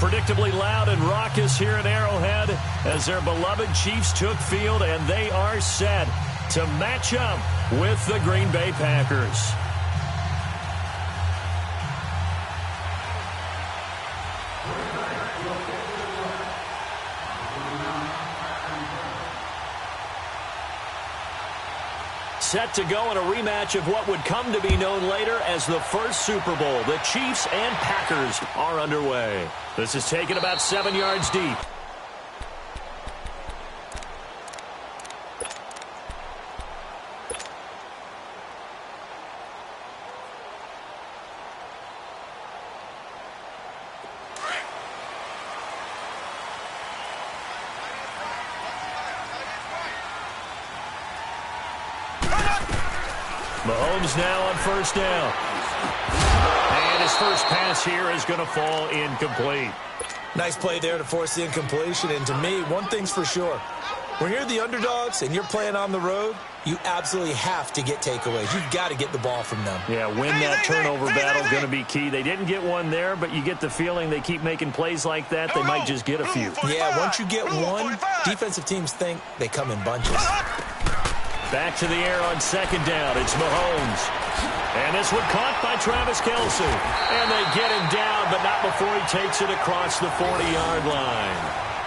Predictably loud and raucous here at Arrowhead as their beloved Chiefs took field, and they are set to match up with the Green Bay Packers. Set to go in a rematch of what would come to be known later as the first Super Bowl. The Chiefs and Packers are underway. This is taken about 7 yards deep. Mahomes now on first down. And his first pass here is going to fall incomplete. Nice play there to force the incompletion. And to me, one thing's for sure. When you're the underdogs and you're playing on the road, you absolutely have to get takeaways. You've got to get the ball from them. Yeah, win that turnover battle is going to be key. They didn't get one there, but you get the feeling they keep making plays like that, they might just get a few. Yeah, once you get one, defensive teams think they come in bunches. Back to the air on second down. It's Mahomes. And this one caught by Travis Kelce. And they get him down, but not before he takes it across the 40-yard line.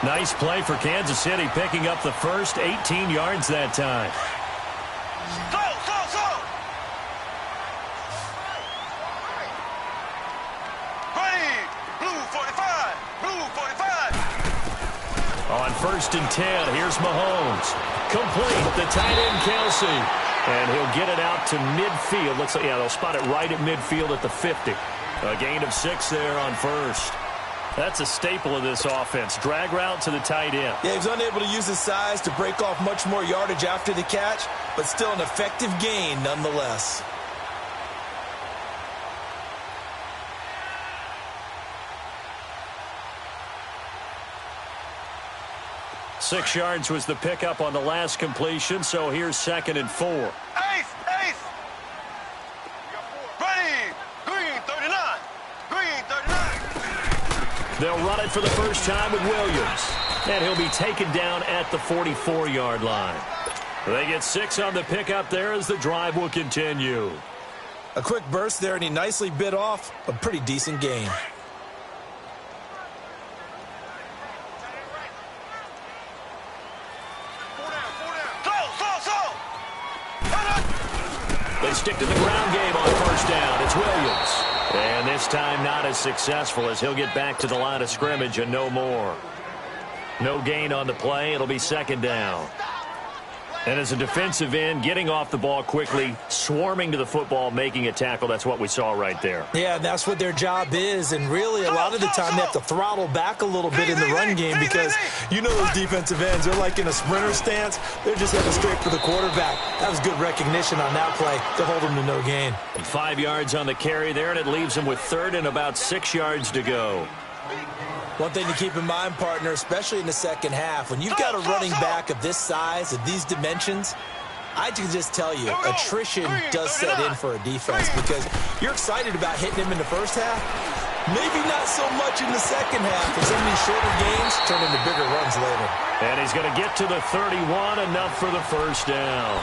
Nice play for Kansas City, picking up the first 18 yards that time. On first and 10, here's Mahomes. Complete, the tight end Kelce. And he'll get it out to midfield. Looks like, yeah, they'll spot it right at midfield at the 50. A gain of 6 there on first. That's a staple of this offense. Drag route to the tight end. Yeah, he's unable to use his size to break off much more yardage after the catch, but still an effective gain nonetheless. Six yards was the pickup on the last completion, so here's second and 4. Ace! Ready! Green 39! Green 39! They'll run it for the first time with Williams. And he'll be taken down at the 44-yard line. They get 6 on the pickup there as the drive will continue. A quick burst there, and he nicely bit off a pretty decent gain. They stick to the ground game on first down. It's Williams. And this time not as successful as he'll get back to the line of scrimmage and no more. No gain on the play. It'll be second down. And as a defensive end, getting off the ball quickly, swarming to the football, making a tackle, that's what we saw right there. Yeah, that's what their job is. And really, a lot of the time, they have to throttle back a little bit in the run game because you know those defensive ends, they're like in a sprinter stance. They're just heading straight for the quarterback. That was good recognition on that play to hold them to no gain. 5 yards on the carry there, and it leaves them with third and about 6 yards to go. One thing to keep in mind, partner, especially in the second half, when you've got a running back of this size, of these dimensions, I can just tell you, attrition does set in for a defense because you're excited about hitting him in the first half. Maybe not so much in the second half, and some of these shorter gains turn into bigger runs later. And he's going to get to the 31, enough for the first down.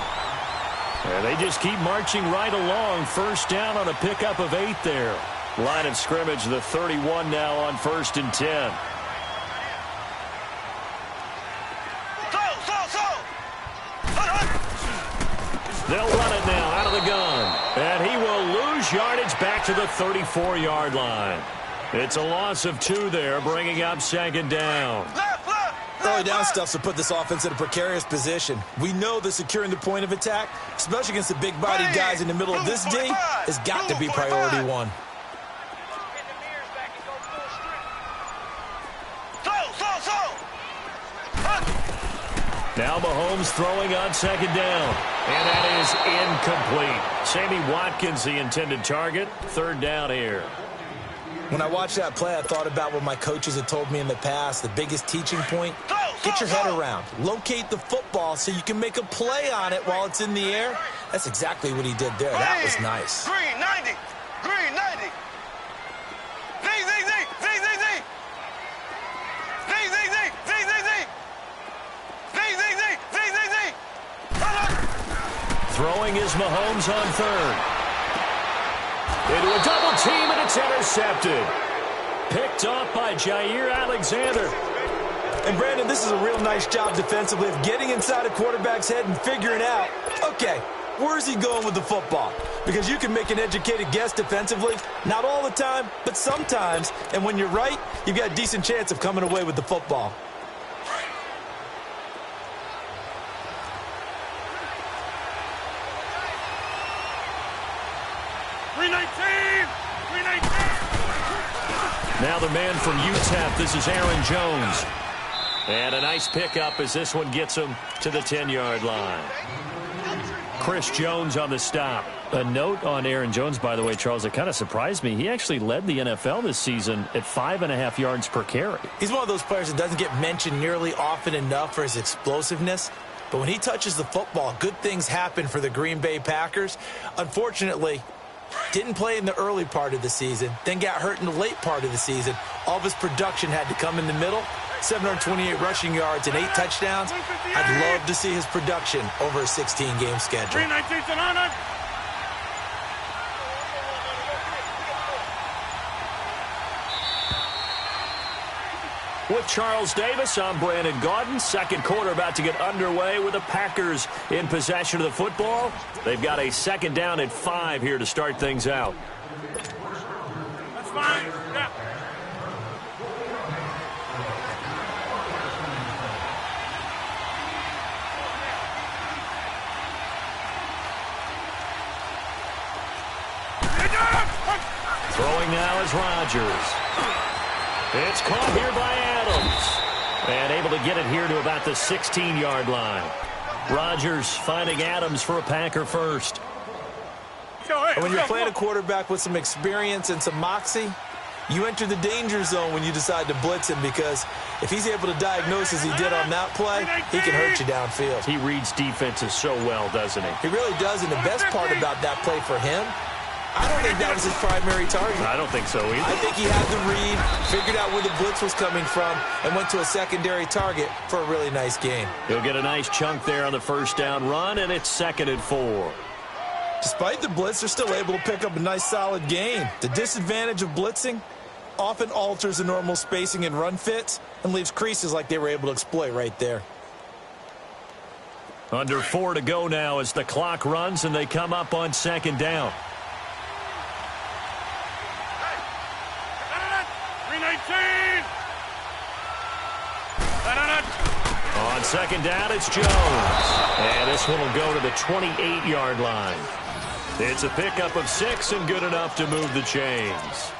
And they just keep marching right along. First down on a pickup of 8 there. Line of scrimmage, the 31 now on first and 10. They'll run it now out of the gun. And he will lose yardage back to the 34-yard line. It's a loss of 2 there, bringing up second down. Early down stuff to put this offense in a precarious position. We know that securing the point of attack, especially against the big-bodied guys in the middle of this D, has got to be priority 1. Now Mahomes throwing on second down. And that is incomplete. Sammy Watkins, the intended target. Third down here. When I watched that play, I thought about what my coaches had told me in the past. The biggest teaching point, get your head around. Locate the football so you can make a play on it while it's in the air. That's exactly what he did there. That was nice. Green 90. Green 90. Z. Throwing is Mahomes on third. Into a double team, and it's intercepted. Picked off by Jair Alexander. And, Brandon, this is a real nice job defensively of getting inside a quarterback's head and figuring out, okay, where's he going with the football? Because you can make an educated guess defensively. Not all the time, but sometimes. And when you're right, you've got a decent chance of coming away with the football. Now the man from UTEP, this is Aaron Jones. And a nice pickup as this one gets him to the 10-yard line. Chris Jones on the stop. A note on Aaron Jones, by the way, Charles, it kind of surprised me. He actually led the NFL this season at 5.5 yards per carry. He's one of those players that doesn't get mentioned nearly often enough for his explosiveness. But when he touches the football, good things happen for the Green Bay Packers. Unfortunately, didn't play in the early part of the season, then got hurt in the late part of the season. All of his production had to come in the middle. 728 rushing yards and 8 touchdowns. I'd love to see his production over a 16-game schedule. With Charles Davis, I'm Brandon Gaudin. Second quarter about to get underway with the Packers in possession of the football. They've got a second down at 5 here to start things out. That's fine. Yeah. Throwing now is Rodgers. It's caught here by Adams. And able to get it here to about the 16-yard line. Rodgers finding Adams for a Packer first. And when you're playing a quarterback with some experience and some moxie, you enter the danger zone when you decide to blitz him, because if he's able to diagnose as he did on that play, he can hurt you downfield. He reads defenses so well, doesn't he? He really does, and the best part about that play for him, I don't think that was his primary target. I don't think so either. I think he had the read, figured out where the blitz was coming from, and went to a secondary target for a really nice game. He'll get a nice chunk there on the first down run, and it's 2nd and 4. Despite the blitz, they're still able to pick up a nice, solid gain. The disadvantage of blitzing often alters the normal spacing and run fits and leaves creases like they were able to exploit right there. Under 4 to go now as the clock runs, and they come up on 2nd down. 319. On 2nd down, it's Jones. And this one will go to the 28-yard line. It's a pickup of 6 and good enough to move the chains.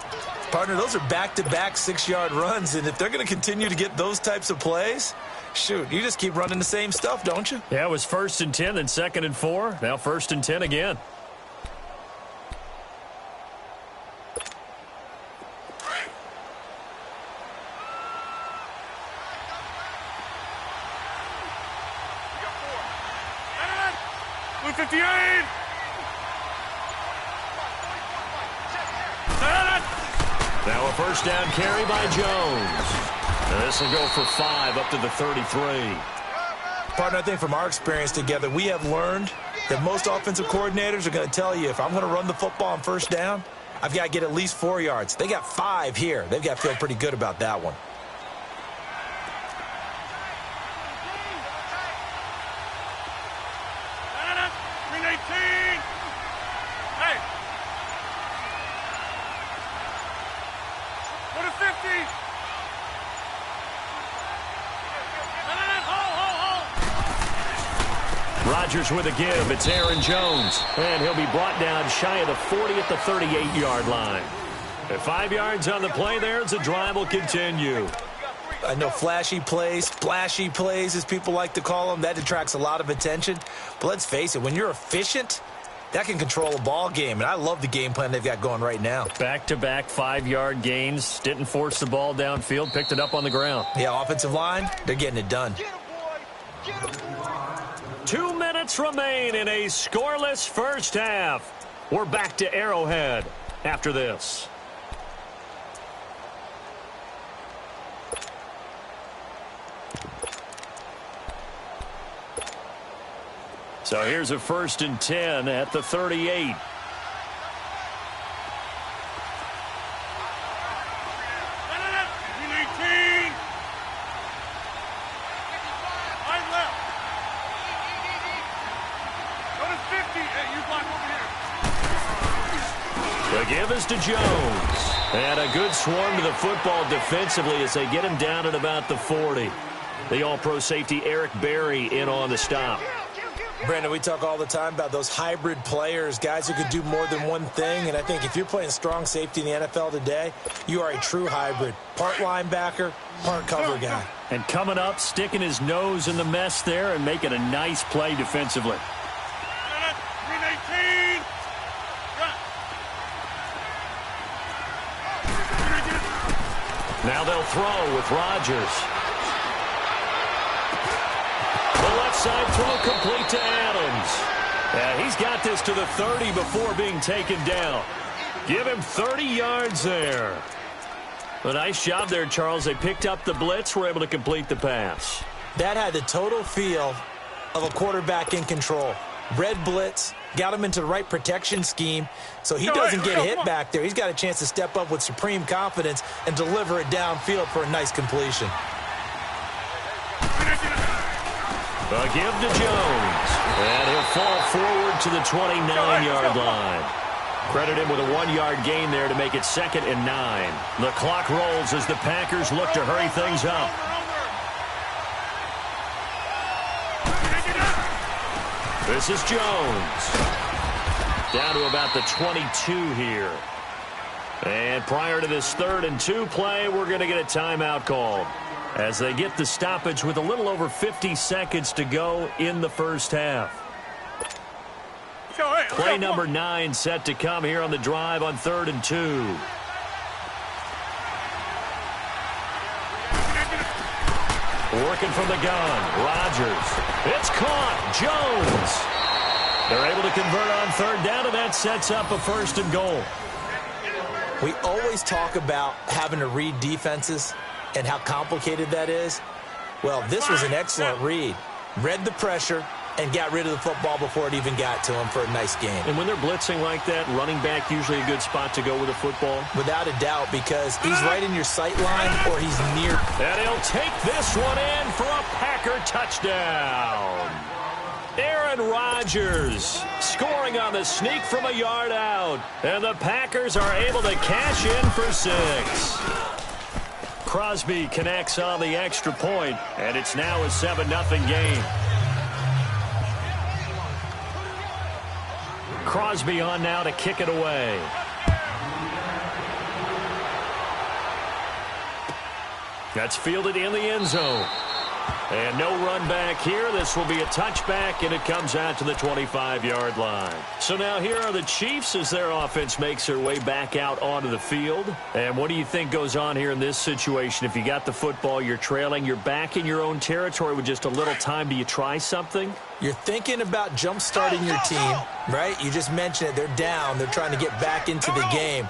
Partner, those are back-to-back 6-yard runs, and if they're going to continue to get those types of plays, shoot, you just keep running the same stuff, don't you? Yeah, it was 1st and 10, then 2nd and 4. Now 1st and 10 again. Now a first down carry by Jones. And this will go for 5 up to the 33. Partner, I think from our experience together, we have learned that most offensive coordinators are going to tell you, if I'm going to run the football on first down, I've got to get at least 4 yards. They got 5 here. They've got to feel pretty good about that one. Rodgers with a give. It's Aaron Jones. And he'll be brought down shy of the 40 at the 38-yard line. At 5 yards on the play there, the drive will continue. I know flashy plays, splashy plays, as people like to call them, that attracts a lot of attention. But let's face it, when you're efficient, that can control a ball game. And I love the game plan they've got going right now. Back-to-back 5-yard gains. Didn't force the ball downfield. Picked it up on the ground. Yeah, offensive line, they're getting it done. 2 minutes remain in a scoreless first half. We're back to Arrowhead after this. So here's a 1st and 10 at the 38. The give is to Jones. And a good swarm to the football defensively as they get him down at about the 40. The all-pro safety Eric Berry in on the stop. Brandon, we talk all the time about those hybrid players, guys who could do more than one thing. And I think if you're playing strong safety in the NFL today, you are a true hybrid. Part linebacker, part cover guy. And coming up, sticking his nose in the mess there and making a nice play defensively. Now they'll throw with Rodgers. The left side throw complete to Adams. He's got this to the 30 before being taken down. Give him 30 yards there. A nice job there, Charles. They picked up the blitz, were able to complete the pass. That had the total feel of a quarterback in control. Red blitz, got him into the right protection scheme, so he doesn't get hit back there. He's got a chance to step up with supreme confidence and deliver it downfield for a nice completion. A give to Jones, and he'll fall forward to the 29-yard line. Credit him with a 1-yard gain there to make it 2nd and 9. The clock rolls as the Packers look to hurry things up. This is Jones. Down to about the 22 here. And prior to this 3rd and 2 play, we're going to get a timeout called as they get the stoppage with a little over 50 seconds to go in the first half. Play number 9 set to come here on the drive on 3rd and 2. Working from the gun, Rodgers. It's caught, Jones. They're able to convert on 3rd down, and that sets up a 1st and goal. We always talk about having to read defenses and how complicated that is. Well, this was an excellent read. Read the pressure and got rid of the football before it even got to him for a nice game. And when they're blitzing like that, running back usually a good spot to go with a football? Without a doubt, because he's right in your sight line or he's near. And he'll take this one in for a Packer touchdown. Aaron Rodgers scoring on the sneak from a yard out. And the Packers are able to cash in for 6. Crosby connects on the extra point, and it's now a 7-0 game. Crosby on now to kick it away. That's fielded in the end zone. And no run back here. This will be a touchback, and it comes out to the 25-yard line. So now here are the Chiefs as their offense makes their way back out onto the field. And what do you think goes on here in this situation? If you got the football, you're trailing, you're back in your own territory with just a little time. Do you try something? You're thinking about jump-starting your team, right? You just mentioned it. They're down. They're trying to get back into the game.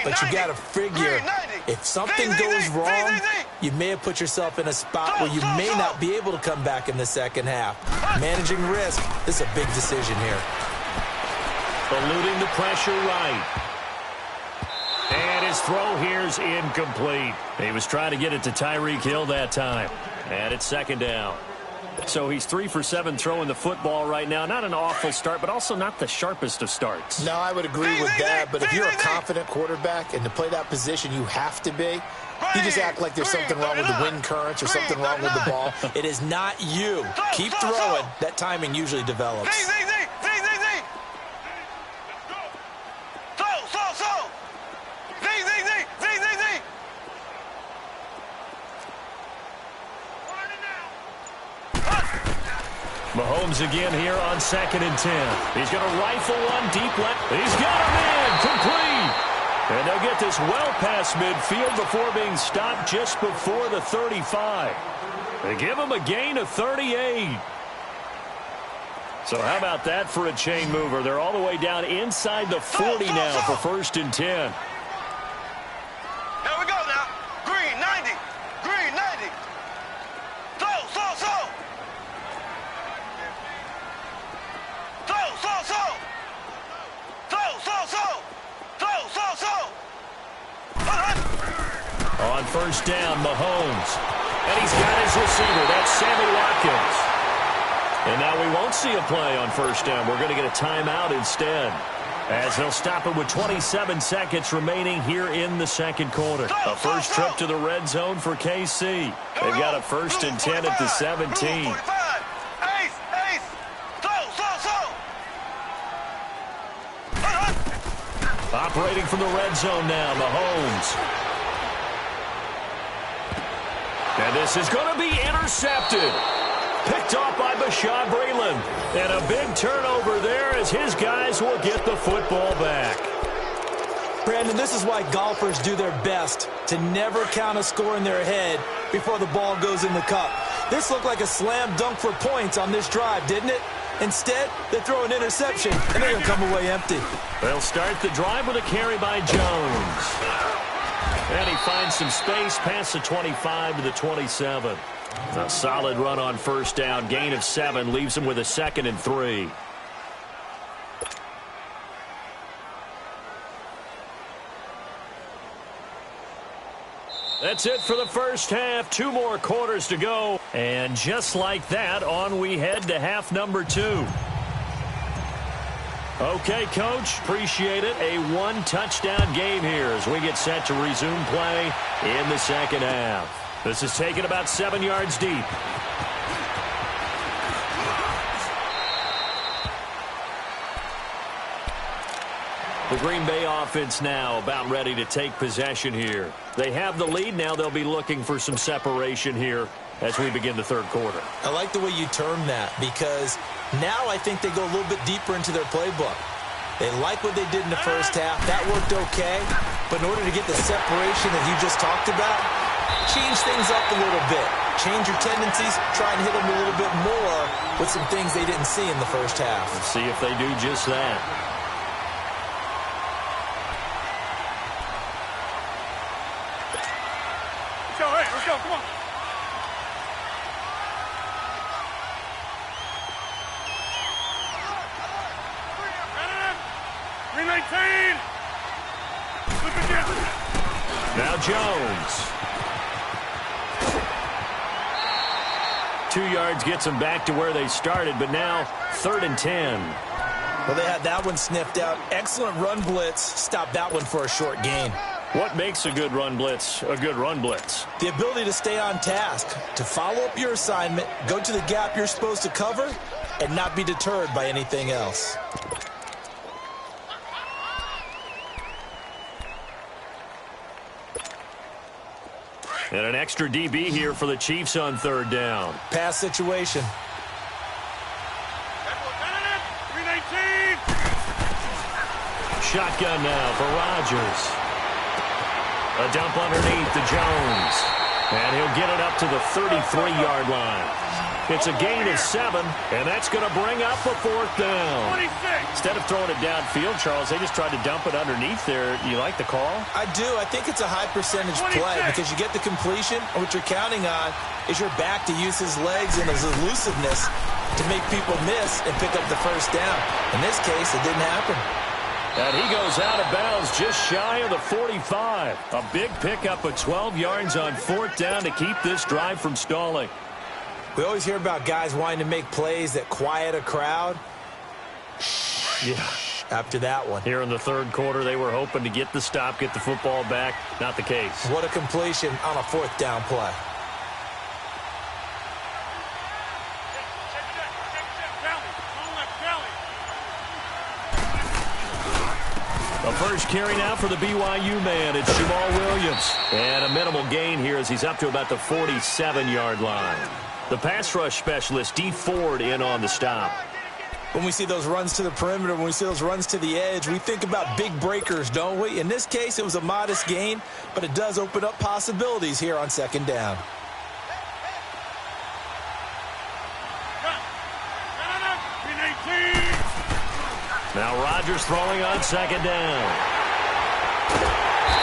But you got to figure, if something goes wrong, you may have put yourself in a spot where you may not be able to come back in the second half. Managing risk, this is a big decision here. Eluding the pressure right. And his throw here's incomplete. He was trying to get it to Tyreek Hill that time. And it's 2nd down. So he's 3 for 7 throwing the football right now. Not an awful start, but also not the sharpest of starts. No, I would agree with that. But if you're a confident quarterback and to play that position, you have to be. You just act like there's something wrong with the wind currents or something wrong with the ball. It is not you. Keep throwing. That timing usually develops. Mahomes again here on 2nd and 10. He's going to rifle one deep left. He's got him in. Complete. And they'll get this well past midfield before being stopped just before the 35. They give him a gain of 38. So how about that for a chain mover? They're all the way down inside the 40 now for 1st and 10. Here we go now. Green 90. Green 90. So. first down, Mahomes. And he's got his receiver. That's Sammy Watkins. And now we won't see a play on first down. We're going to get a timeout instead, as they'll stop it with 27 seconds remaining here in the second quarter. A first trip to the red zone for KC. They've got a first and 10 at the 17. Operating from the red zone now, Mahomes. And this is going to be intercepted. Picked off by Bashaud Breeland. And a big turnover there as his guys will get the football back. Brandon, this is why golfers do their best to never count a score in their head before the ball goes in the cup. This looked like a slam dunk for points on this drive, didn't it? Instead, they throw an interception, and they're going to come away empty. They'll start the drive with a carry by Jones. And he finds some space past the 25 to the 27. A solid run on first down. Gain of 7 leaves him with a 2nd and 3. That's it for the first half. 2 more quarters to go. And just like that, on we head to half number 2. Okay, Coach, appreciate it. A 1-touchdown game here as we get set to resume play in the second half. This is taken about 7 yards deep. The Green Bay offense now about ready to take possession here. They have the lead. Now they'll be looking for some separation here as we begin the third quarter. I like the way you term that, because now I think they go a little bit deeper into their playbook. They like what they did in the first half. That worked okay. But in order to get the separation that you just talked about, change things up a little bit. Change your tendencies. Try and hit them a little bit more with some things they didn't see in the first half. Let's see if they do just that. Let's go, come on. Now Jones. 2 yards gets them back to where they started, but now 3rd and 10. Well, they had that one sniffed out. Excellent run blitz. Stopped that one for a short gain. What makes a good run blitz a good run blitz? The ability to stay on task, to follow up your assignment, go to the gap you're supposed to cover, and not be deterred by anything else. And an extra DB here for the Chiefs on 3rd down. Pass situation. 319. Shotgun now for Rodgers. A dump underneath to Jones. And he'll get it up to the 33-yard line. It's a gain of 7, and that's going to bring up a 4th down. 26. Instead of throwing it downfield, Charles, they just tried to dump it underneath there. You like the call? I do. I think it's a high percentage play because you get the completion, and what you're counting on is your back to use his legs and his elusiveness to make people miss and pick up the first down. In this case, it didn't happen. And he goes out of bounds just shy of the 45. A big pickup of 12 yards on 4th down to keep this drive from stalling. We always hear about guys wanting to make plays that quiet a crowd. Yeah. After that one. Here in the 3rd quarter, they were hoping to get the stop, get the football back. Not the case. What a completion on a 4th down play. A first carry now for the BYU man. It's Jamal Williams. And a minimal gain here as he's up to about the 47-yard line. The pass rush specialist, D. Ford, in on the stop. When we see those runs to the perimeter, when we see those runs to the edge, we think about big breakers, don't we? In this case, it was a modest gain, but it does open up possibilities here on 2nd down. Now Rodgers throwing on 2nd down.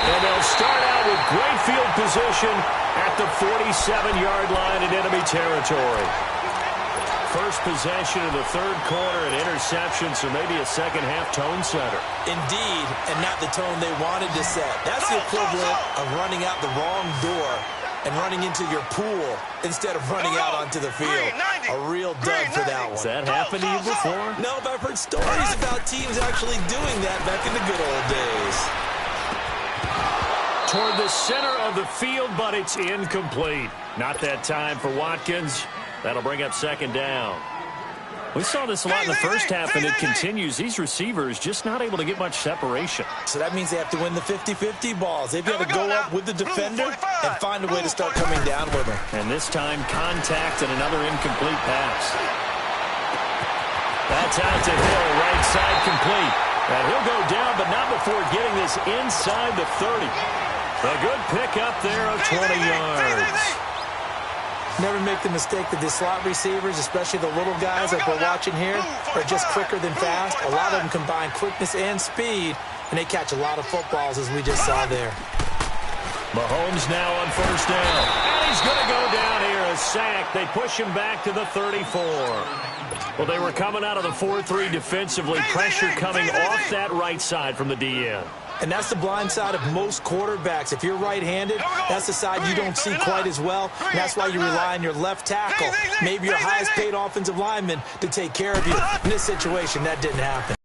And they'll start out with great field position at the 47-yard line in enemy territory. first possession of the third quarter, an interception, so maybe a second-half tone setter. Indeed, and not the tone they wanted to set. That's the equivalent of running out the wrong door and running into your pool instead of running out onto the field. A real dud for that one. Has that happened to you before? No, but I've heard stories about teams actually doing that back in the good old days. Toward the center of the field, but it's incomplete. Not that time for Watkins. That'll bring up second down. We saw this a lot in the first half, and it continues. These receivers just not able to get much separation. So that means they have to win the 50-50 balls. They've got to go up with the defender and find a way to start coming down with him. And this time, contact and another incomplete pass. That's out to Hill, right side complete. And he'll go down, but not before getting this inside the 30. A good pickup there of 20 yards. Never make the mistake that the slot receivers, especially the little guys like we're watching here, are just quicker than fast. A lot of them combine quickness and speed, and they catch a lot of footballs, as we just saw there. Mahomes now on first down. And he's going to go down here, a sack. They push him back to the 34. Well, they were coming out of the 4-3 defensively. Pressure coming off that right side from the DN. And that's the blind side of most quarterbacks. If you're right-handed, that's the side you don't see quite as well. And that's why you rely on your left tackle, maybe your highest-paid offensive lineman, to take care of you. In this situation, that didn't happen.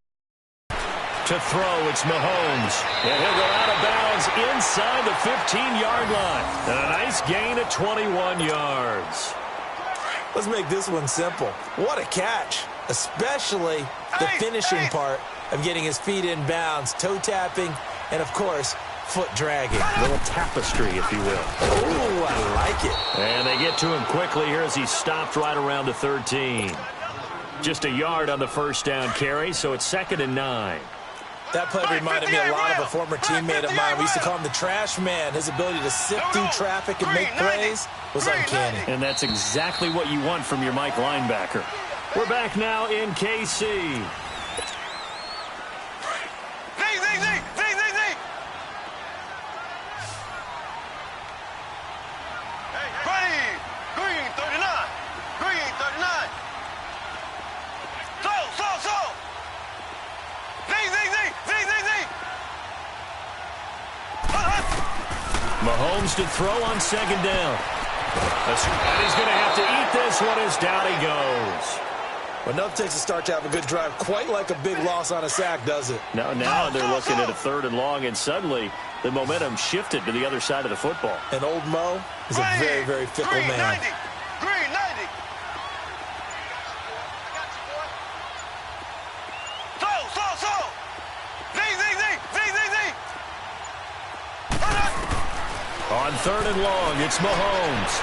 To throw, it's Mahomes. And he'll go out of bounds inside the 15-yard line. And a nice gain of 21 yards. Let's make this one simple. What a catch, especially the finishing part of getting his feet in bounds, toe tapping, and, of course, foot dragging. A little tapestry, if you will. Oh, I like it. And they get to him quickly here as he stopped right around the 13. Just a yard on the first down carry, so it's 2nd and 9. That play reminded me a lot of a former teammate of mine. We used to call him the trash man. His ability to sift through traffic and make plays was uncanny. And that's exactly what you want from your Mike linebacker. We're back now in KC. Mahomes to throw on second down. And he's going to have to eat this one as down he goes. Well, enough takes a start to have a good drive. Quite like a big loss on a sack, does it? Now they're looking at a 3rd and long, and suddenly the momentum shifted to the other side of the football. And old Mo is a very, very fickle man. Green 90. On 3rd and long, it's Mahomes.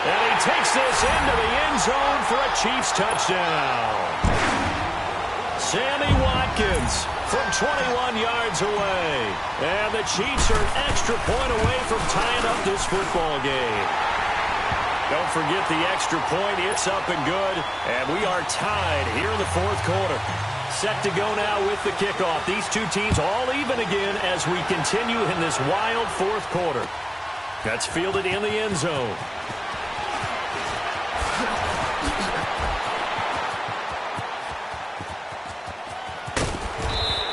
And he takes this into the end zone for a Chiefs touchdown. Sammy Watkins from 21 yards away. And the Chiefs are an extra point away from tying up this football game. Don't forget the extra point. It's up and good. And we are tied here in the 4th quarter. Set to go now with the kickoff. These two teams all even again as we continue in this wild 4th quarter. That's fielded in the end zone.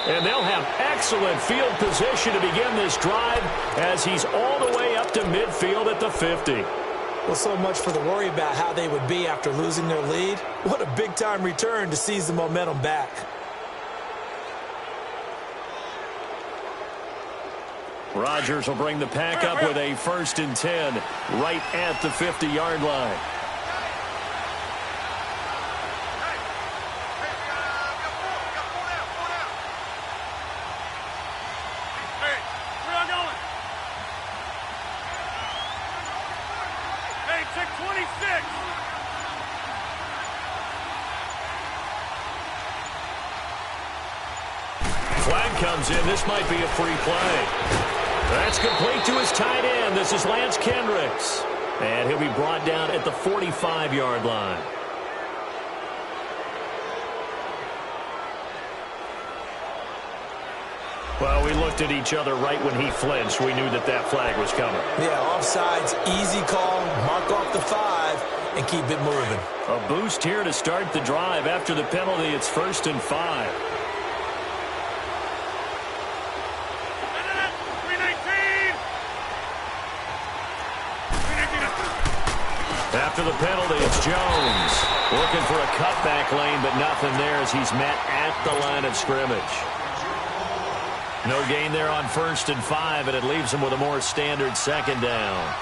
And they'll have excellent field position to begin this drive as he's all the way up to midfield at the 50. Well, so much for the worry about how they would be after losing their lead. What a big-time return to seize the momentum back. Rodgers will bring the pack up with a 1st and 10 right at the 50-yard line. Hey, where y'all going? Hey, check 26. Flag comes in. This might be a free play. That's complete to his tight end. This is Lance Kendricks. And he'll be brought down at the 45-yard line. Well, we looked at each other right when he flinched. We knew that that flag was coming. Yeah, offsides, easy call, mark off the 5, and keep it moving. A boost here to start the drive. After the penalty, it's 1st and 5. After the penalty, it's Jones. Looking for a cutback lane, but nothing there as he's met at the line of scrimmage. No gain there on 1st and 5, and it leaves him with a more standard 2nd down.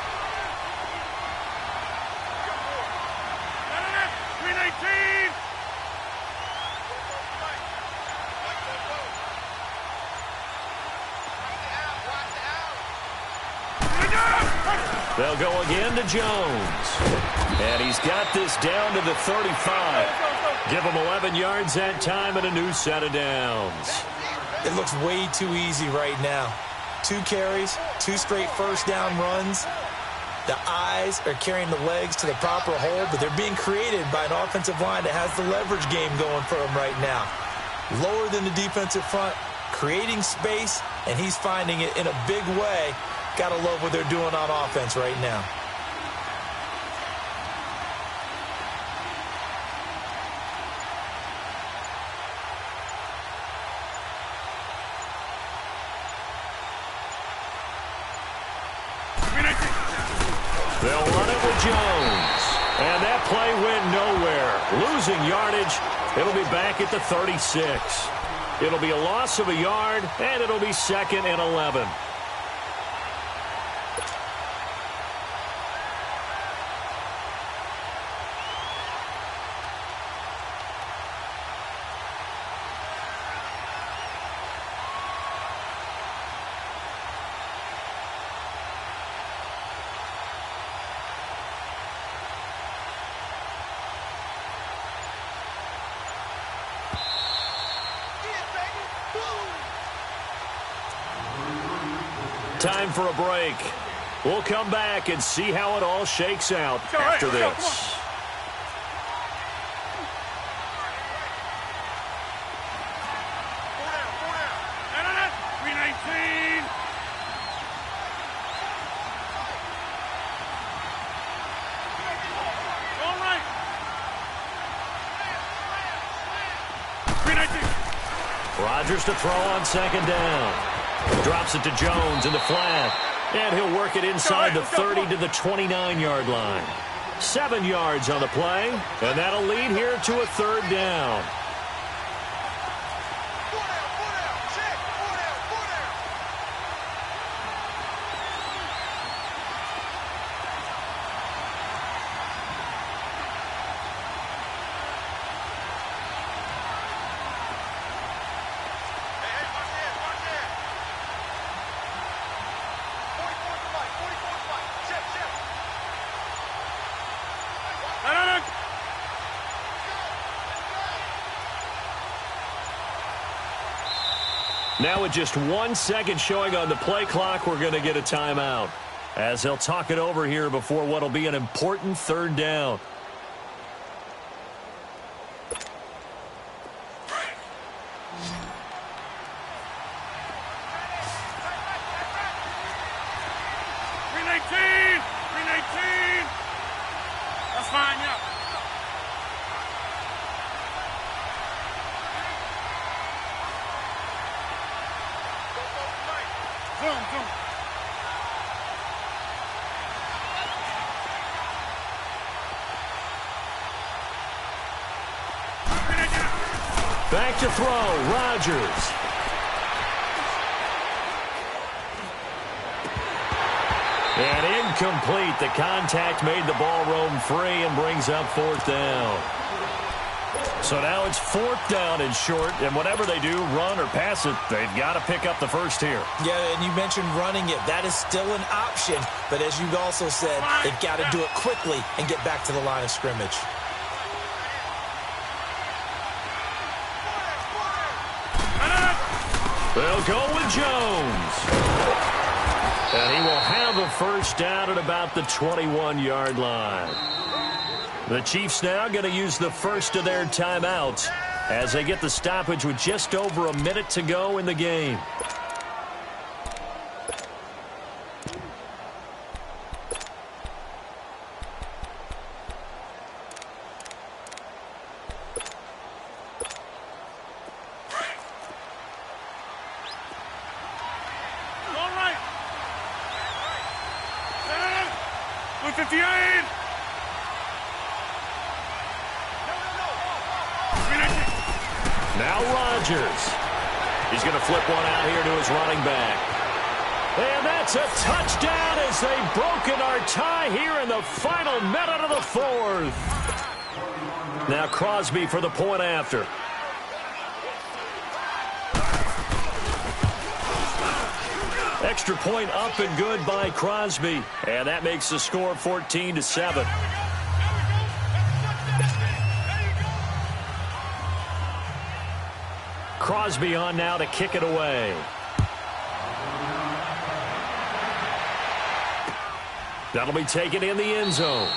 They'll go again to Jones. And he's got this down to the 35. Give him 11 yards that time and a new set of downs. It looks way too easy right now. 2 carries, 2 straight first down runs. The eyes are carrying the legs to the proper hole, but they're being created by an offensive line that has the leverage game going for them right now. Lower than the defensive front, creating space, and he's finding it in a big way. Gotta love what they're doing on offense right now. They'll run it with Jones. And that play went nowhere. Losing yardage. It'll be back at the 36. It'll be a loss of a yard, and it'll be 2nd and 11. Time for a break. We'll come back and see how it all shakes out after this. Rodgers to throw on 2nd down. Drops it to Jones in the flat. And he'll work it inside the 30 to the 29-yard line. 7 yards on the play. And that'll lead here to a 3rd down. Now with just 1 second showing on the play clock, we're going to get a timeout as they'll talk it over here before what will be an important 3rd down. That's fine, yeah. Zoom. Back to throw, Rodgers. And incomplete. The contact made the ball roam free and brings up 4th down. So now it's 4th down and short, and whatever they do, run or pass it, they've got to pick up the first here. Yeah, and you mentioned running it. That is still an option, but as you also said, they've got to do it quickly and get back to the line of scrimmage. They'll go with Jones. And he will have a 1st down at about the 21-yard line. The Chiefs now going to use the first of their timeouts as they get the stoppage with just over a minute to go in the game. 158. Now Rodgers. He's going to flip one out here to his running back. And that's a touchdown as they've broken our tie here in the final minute of the fourth. Now Crosby for the point after. Extra point up and good by Crosby. And that makes the score 14-7. Crosby on now to kick it away. That'll be taken in the end zone.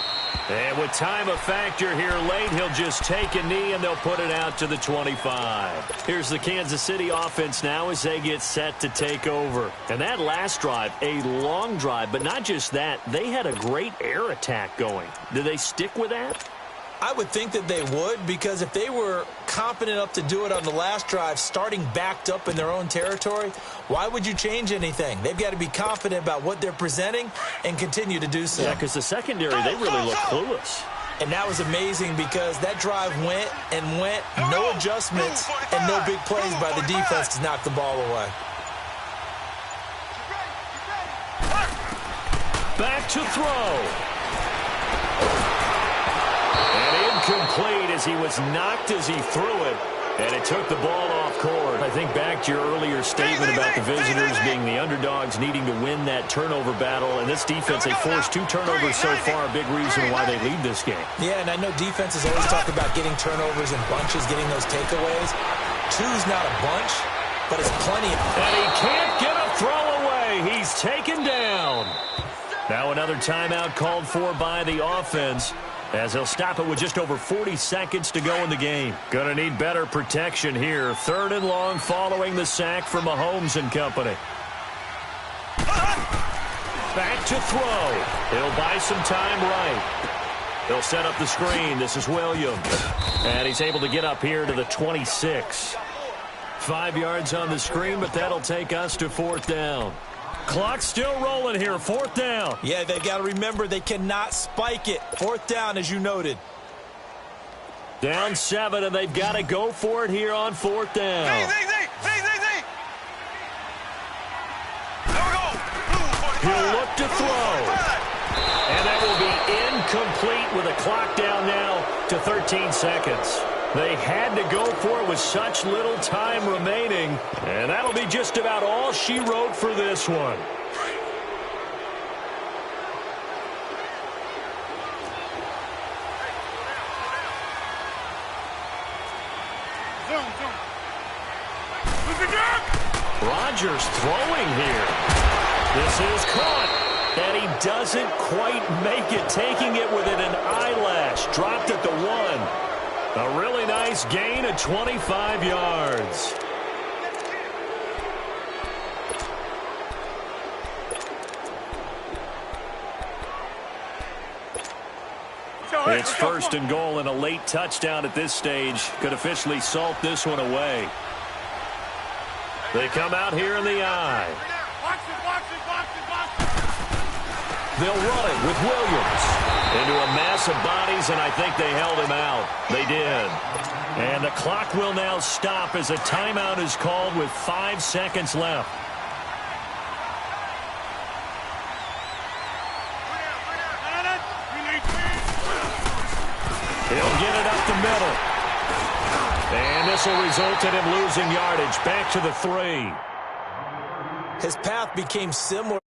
And with time a factor here late, he'll just take a knee and they'll put it out to the 25. Here's the Kansas City offense now as they get set to take over. And that last drive, a long drive, but not just that, they had a great air attack going. Do they stick with that? I would think that they would, because if they were confident enough to do it on the last drive, starting backed up in their own territory, why would you change anything? They've got to be confident about what they're presenting and continue to do so. Yeah, because the secondary, they really look clueless. And that was amazing because that drive went and went, no adjustments and no big plays by the defense to knock the ball away. Back to throw. Complete as he was knocked as he threw it, and it took the ball off court. I think back to your earlier statement about the visitors being the underdogs needing to win that turnover battle, and this defense, they forced 2 turnovers so far, a big reason why they lead this game. Yeah, and I know defenses always talk about getting turnovers in bunches, getting those takeaways. 2's not a bunch, but it's plenty. And he can't get a throw away. He's taken down. Now another timeout called for by the offense, as he'll stop it with just over 40 seconds to go in the game. Going to need better protection here. 3rd and long following the sack from Mahomes and company. Back to throw. He'll buy some time right. He'll set up the screen. This is Williams. And he's able to get up here to the 26. 5 yards on the screen, but that'll take us to 4th down. Clock's still rolling here. 4th down. Yeah, they've got to remember they cannot spike it. 4th down, as you noted. Down 7, and they've got to go for it here on 4th down. He'll look to throw. And that will be incomplete with a clock down now to 13 seconds. They had to go for it with such little time remaining, and that'll be just about all she wrote for this one. Rodgers throwing here. This is caught, and he doesn't quite make it, taking it within an eyelash. Dropped at the 1. A really nice gain of 25 yards. It's 1st and goal, and a late touchdown at this stage could officially salt this one away. They come out here in the eye. They'll run it with Williams into a mass of bodies, and I think they held him out. They did. And the clock will now stop as a timeout is called with 5 seconds left. He'll get it up the middle. And this will result in him losing yardage. Back to the 3. His path became similar.